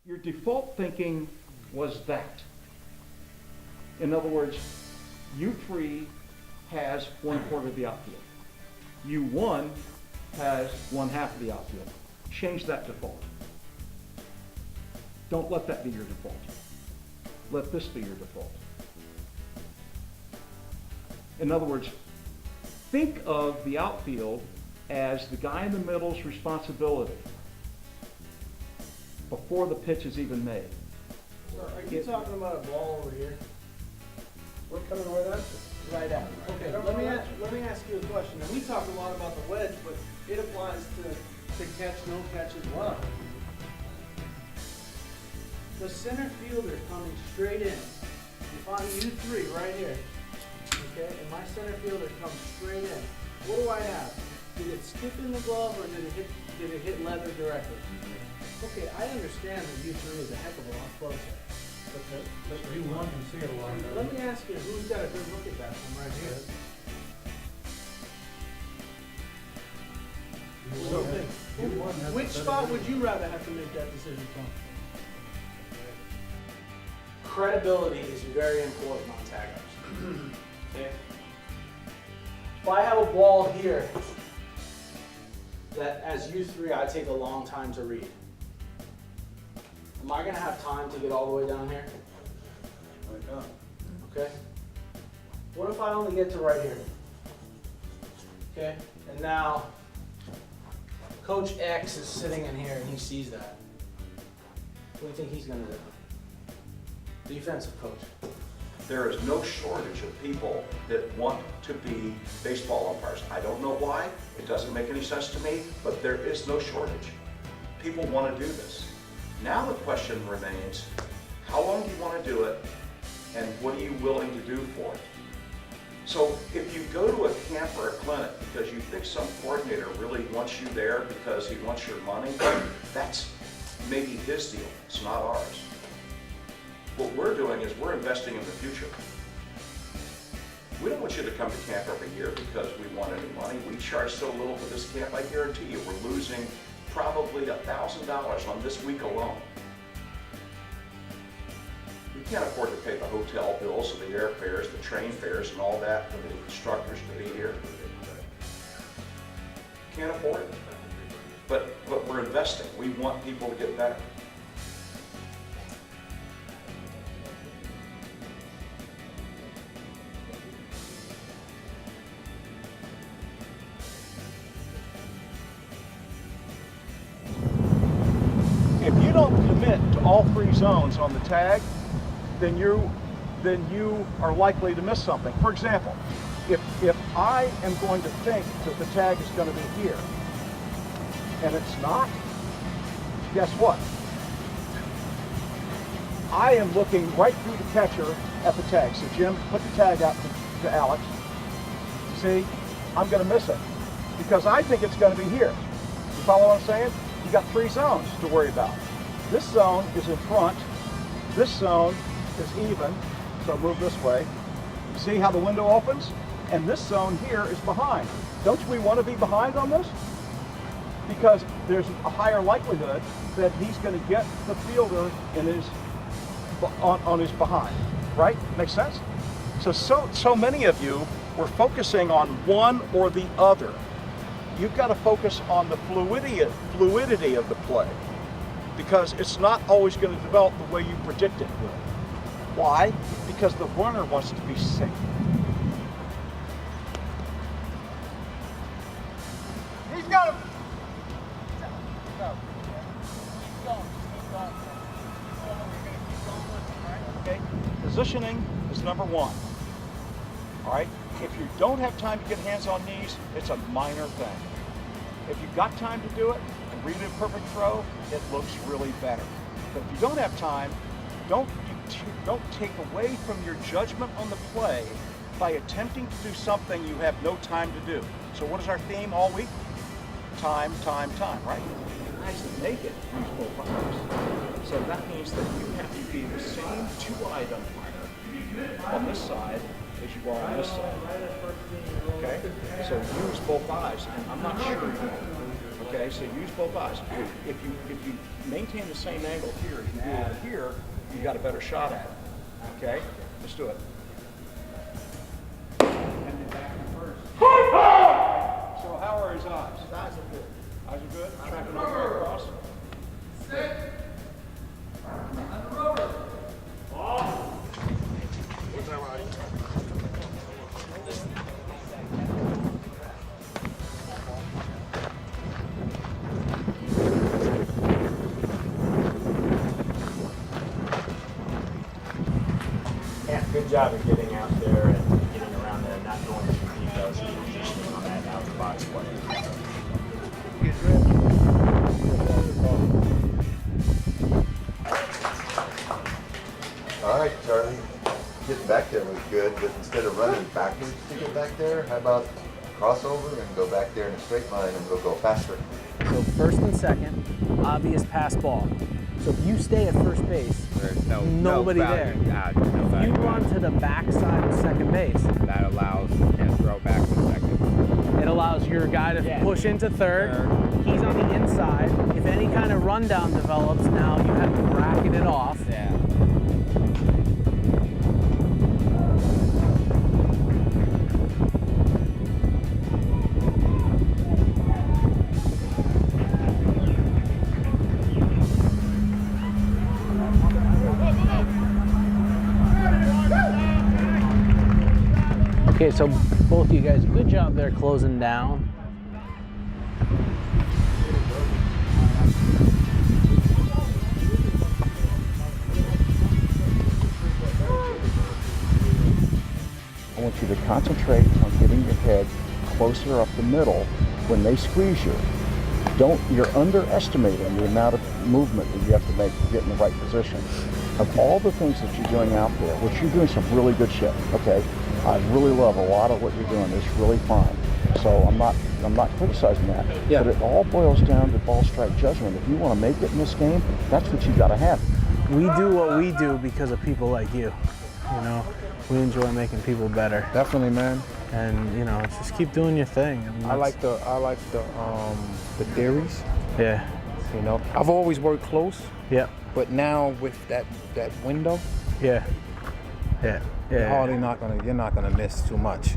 Your default thinking was that. In other words, U3 has 1/4 of the outfield. U1 has 1/2 of the outfield. Change that default. Don't let that be your default. Let this be your default. In other words, think of the outfield as the guy in the middle's responsibility before the pitch is even made. So are you talking about a ball over here? We're coming right at you. Right at. Okay, let me ask you a question. Now, we talk a lot about the wedge, but it applies to catch, no catch as well. The center fielder coming straight in. If I'm U3 right here, okay, and my center fielder comes straight in, what do I have? Did it skip in the glove or did it hit leather directly? Okay, I understand that U3 is a heck of a lot closer. But you want to see it a lot better. Let me ask you, who's got a good look at that from right here? So, Which spot would you rather have to make that decision from? Credibility is very important on tag-ups. Okay? If I have a ball here that as U3 I take a long time to read, am I going to have time to get all the way down here? Okay? What if I only get to right here? Okay? And now, Coach X is sitting in here and he sees that. What do you think he's going to do? Defensive coach. There is no shortage of people that want to be baseball umpires. I don't know why. It doesn't make any sense to me, but there is no shortage. People want to do this. Now the question remains, how long do you want to do it, and what are you willing to do for it? So if you go to a camp or a clinic because you think some coordinator really wants you there because he wants your money, that's maybe his deal. It's not ours. What we're doing is we're investing in the future. We don't want you to come to camp every year because we want any money. We charge so little for this camp, I guarantee you we're losing probably $1,000 on this week alone. We can't afford to pay the hotel bills and the airfares, the train fares and all that for the instructors to be here. Can't afford it. But we're investing. We want people to get better. If you don't commit to all 3 zones on the tag, then you are likely to miss something. For example, if I am going to think that the tag is going to be here, and it's not, guess what? I am looking right through the catcher at the tag. So Jim, put the tag out to Alex. See, I'm going to miss it because I think it's going to be here. You follow what I'm saying? You got 3 zones to worry about. This zone is in front. This zone is even, so move this way. You see how the window opens? And this zone here is behind. Don't we want to be behind on this? Because there's a higher likelihood that he's going to get the fielder in his on his behind, right? Makes sense? So many of you were focusing on one or the other. You've got to focus on the fluidity of the play because it's not always going to develop the way you predict it will. Why? Because the runner wants to be safe. He's got him. Okay? Positioning is number 1. All right? If you don't have time to get hands on knees, it's a minor thing. If you've got time to do it and read a perfect throw, it looks really better. But if you don't have time, don't take away from your judgment on the play by attempting to do something you have no time to do. So what is our theme all week? Time, time, time, right? Guys that make it use both arms. So that means that you have to be the same 2-eyed umpire on this side as you are on this side. Okay? So use both eyes. And I'm not sure Okay, so use both eyes. If you maintain the same angle here as you do over here, you got a better shot at it. Okay, let's do it. And then back in first. So how are his eyes? His eyes are good. Eyes are good. Tracking over across. Sit. On the roller. Yeah, good job of getting out there and getting around there, not going too deep. That was a positioning on that out of the box play. All right, Charlie. Getting back there was good, but instead of running backwards to get back there, how about crossover and go back there in a straight line and go faster? So first and second, obvious pass ball. So if you stay at first base, There's nobody no there. value add, no You value run add. to the back side of second base. That allows him to throw back to second. It allows your guy to push into third. He's on the inside. If any kind of rundown develops, now you have to bracket it off. Yeah. Okay, so both of you guys, good job there closing down. I want you to concentrate on getting your head closer up the middle when they squeeze you. You're underestimating the amount of movement that you have to make to get in the right position. Of all the things that you're doing out there, which you're doing some really good shit, okay? I really love a lot of what you're doing. It's really fine. So I'm not criticizing that. Yeah. But it all boils down to ball strike judgment. If you want to make it in this game, that's what you got to have. We do what we do because of people like you. You know, we enjoy making people better. Definitely, man. And you know, just keep doing your thing. I mean, I like the theories. Yeah. You know, I've always worked close, Yep. but now with that window, Yeah. Yeah. you're Yeah. not gonna miss too much.